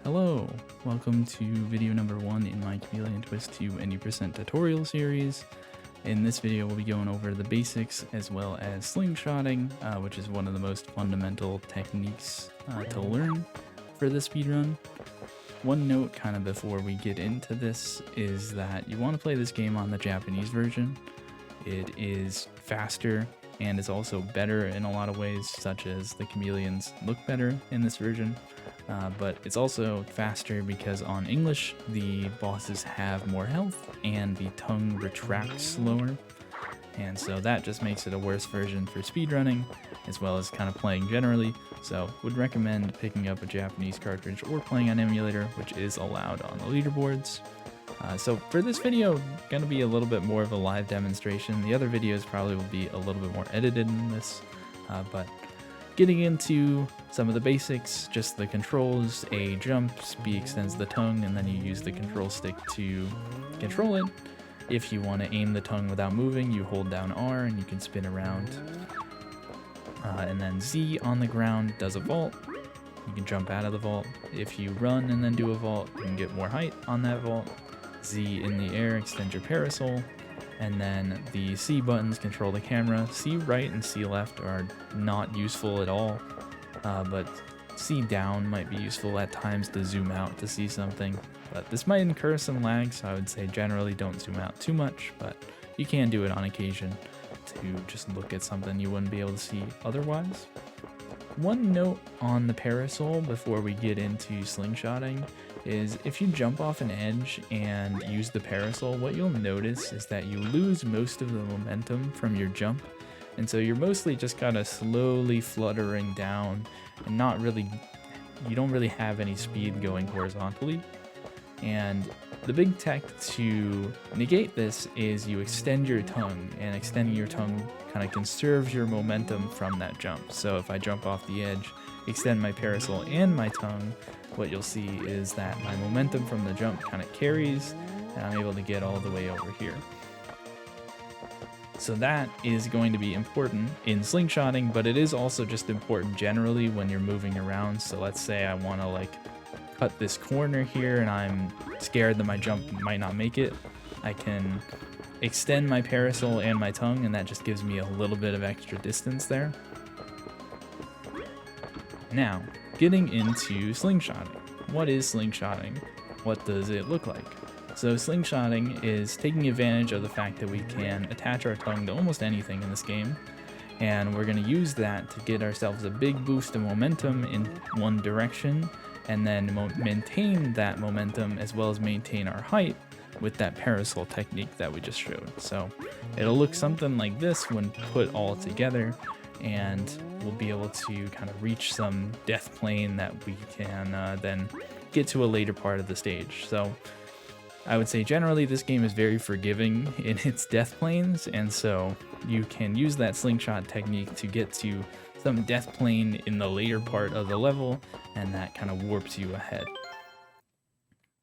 Hello, welcome to video number 1 in my Chameleon Twist to Any Percent tutorial series. In this video we'll be going over the basics as well as slingshotting, which is one of the most fundamental techniques to learn for the speedrun. One note kind of before we get into this is that you want to play this game on the Japanese version. It is faster and is also better in a lot of ways, such as the chameleons look better in this version. But it's also faster because on English the bosses have more health and the tongue retracts slower, and so that just makes it a worse version for speedrunning as well as kind of playing generally. So would recommend picking up a Japanese cartridge or playing on emulator, which is allowed on the leaderboards. So for this video, gonna be a little bit more of a live demonstration. The other videos probably will be a little bit more edited than this, but getting into some of the basics, just the controls: A jumps, B extends the tongue, and then you use the control stick to control it. If you want to aim the tongue without moving, you hold down R and you can spin around. And then Z on the ground does a vault. You can jump out of the vault. If you run and then do a vault, you can get more height on that vault. Z in the air extends your parasol. And then the C buttons control the camera. C right and C left are not useful at all, but C down might be useful at times to zoom out to see something. But this might incur some lag, so I would say generally don't zoom out too much, but you can do it on occasion to just look at something you wouldn't be able to see otherwise. One note on the parasol before we get into slingshotting is if you jump off an edge and use the parasol, what you'll notice is that you lose most of the momentum from your jump, and so you're mostly just kind of slowly fluttering down and you don't really have any speed going horizontally. And the big tech to negate this is you extend your tongue, and extending your tongue kind of conserves your momentum from that jump. So if I jump off the edge, extend my parasol and my tongue, what you'll see is that my momentum from the jump kind of carries, and I'm able to get all the way over here. So that is going to be important in slingshotting, but it is also just important generally when you're moving around. So let's say I want to cut this corner here and I'm scared that my jump might not make it. I can extend my parasol and my tongue, and that just gives me a little bit of extra distance there. Now, getting into slingshotting. What is slingshotting? What does it look like? So slingshotting is taking advantage of the fact that we can attach our tongue to almost anything in this game, and we're going to use that to get ourselves a big boost of momentum in one direction, and then maintain that momentum as well as maintain our height with that parasol technique that we just showed. So it'll look something like this when put all together, and we'll be able to kind of reach some death plane that we can then get to a later part of the stage. So I would say generally this game is very forgiving in its death planes, and so you can use that slingshot technique to get to some death plane in the later part of the level, and that kind of warps you ahead.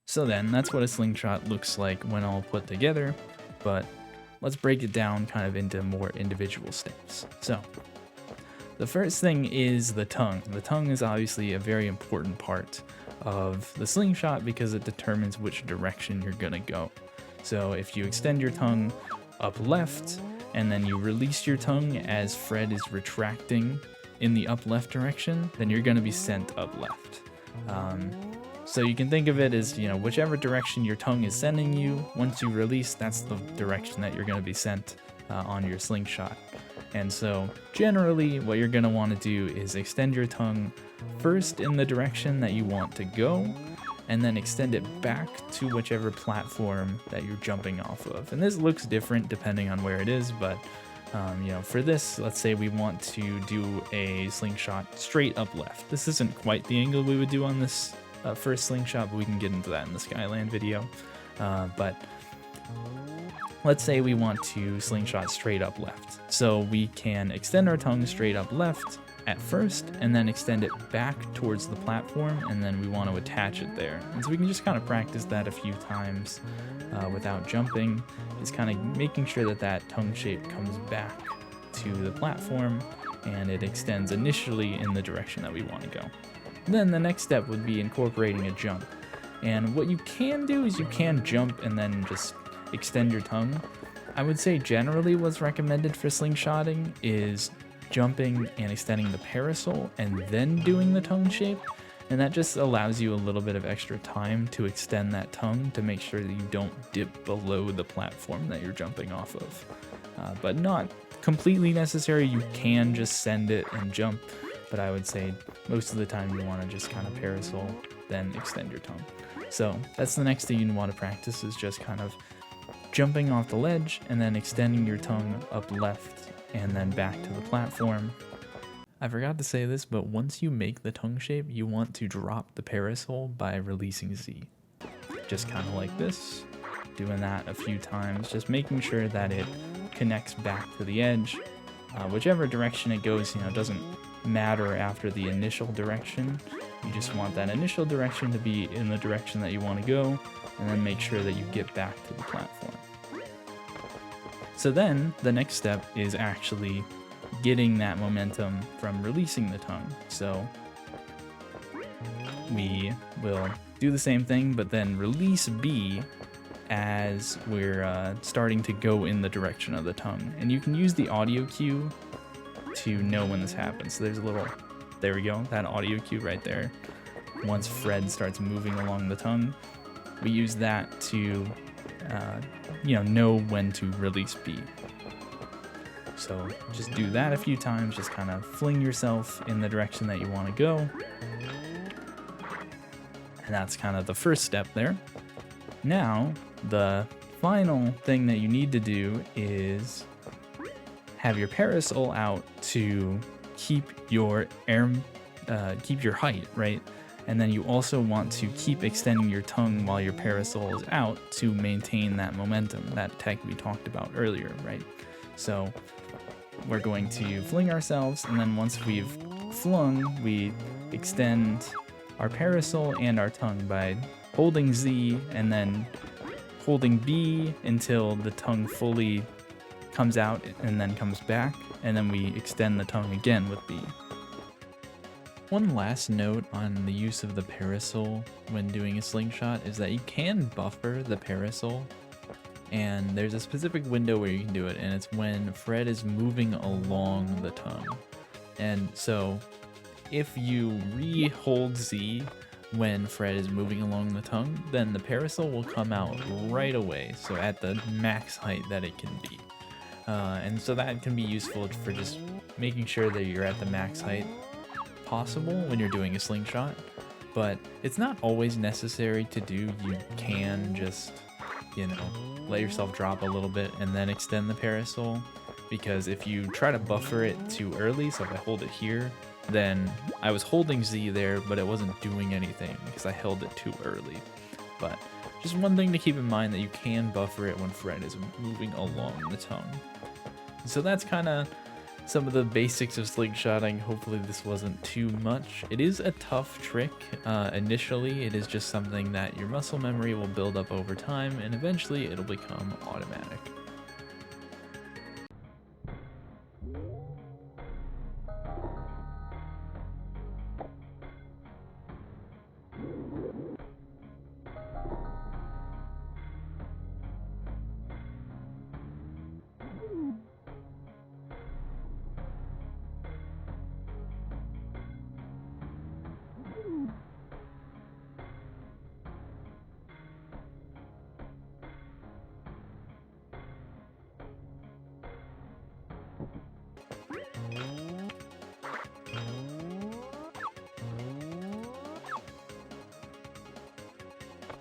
So then that's what a slingshot looks like when all put together, but let's break it down kind of into more individual steps. So the first thing is the tongue. The tongue is obviously a very important part of the slingshot because it determines which direction you're gonna go. So if you extend your tongue up left and then you release your tongue as Fred is retracting in the up left direction, then you're gonna be sent up left. So you can think of it as, whichever direction your tongue is sending you, once you release, that's the direction that you're gonna be sent on your slingshot. And so generally what you're going to want to do is extend your tongue first in the direction that you want to go, and then extend it back to whichever platform that you're jumping off of. And this looks different depending on where it is, but for this, let's say we want to do a slingshot straight up left. This isn't quite the angle we would do on this first slingshot, but we can get into that in the Skyland video. But let's say we want to slingshot straight up left. So we can extend our tongue straight up left at first, and then extend it back towards the platform, and then we want to attach it there. And so we can just kind of practice that a few times without jumping. It's kind of making sure that that tongue shape comes back to the platform, and it extends initially in the direction that we want to go. Then the next step would be incorporating a jump. And what you can do is you can jump and then just extend your tongue. I would say generally what's recommended for slingshotting is jumping and extending the parasol and then doing the tongue shape. And that just allows you a little bit of extra time to extend that tongue to make sure that you don't dip below the platform that you're jumping off of. But not completely necessary. You can just send it and jump, but I would say most of the time you want to just kind of parasol, then extend your tongue. So that's the next thing you want to practice, is just kind of jumping off the ledge and then extending your tongue up left and then back to the platform. I forgot to say this, but once you make the tongue shape, you want to drop the parasol by releasing Z. Just kind of like this, doing that a few times, just making sure that it connects back to the edge. Whichever direction it goes, it doesn't matter after the initial direction. You just want that initial direction to be in the direction that you want to go, and then make sure that you get back to the platform. So then the next step is actually getting that momentum from releasing the tongue. So we will do the same thing, but then release B as we're starting to go in the direction of the tongue. And you can use the audio cue to know when this happens. So there's a little, there we go, that audio cue right there. Once Fred starts moving along the tongue, we use that to know when to release B. So just do that a few times, just kind of fling yourself in the direction that you want to go. And that's kind of the first step there. Now, the final thing that you need to do is have your parasol out to keep your keep your height, right? And then you also want to keep extending your tongue while your parasol is out to maintain that momentum, that tech we talked about earlier, right? So we're going to fling ourselves, and then once we've flung, we extend our parasol and our tongue by holding Z and then holding B until the tongue fully comes out and then comes back, and then we extend the tongue again with B. One last note on the use of the parasol when doing a slingshot is that you can buffer the parasol, and there's a specific window where you can do it, and it's when Fred is moving along the tongue. And so if you re-hold Z when Fred is moving along the tongue, then the parasol will come out right away, so at the max height that it can be. And so that can be useful for just making sure that you're at the max height possible when you're doing a slingshot, but it's not always necessary to do. You can just, let yourself drop a little bit and then extend the parasol, because if you try to buffer it too early, so if I hold it here, then I was holding Z there, but it wasn't doing anything because I held it too early. But just one thing to keep in mind, that you can buffer it when Fred is moving along the tongue. So that's kind of some of the basics of slingshotting. Hopefully this wasn't too much. It is a tough trick. Initially, it is just something that your muscle memory will build up over time, and eventually it'll become automatic.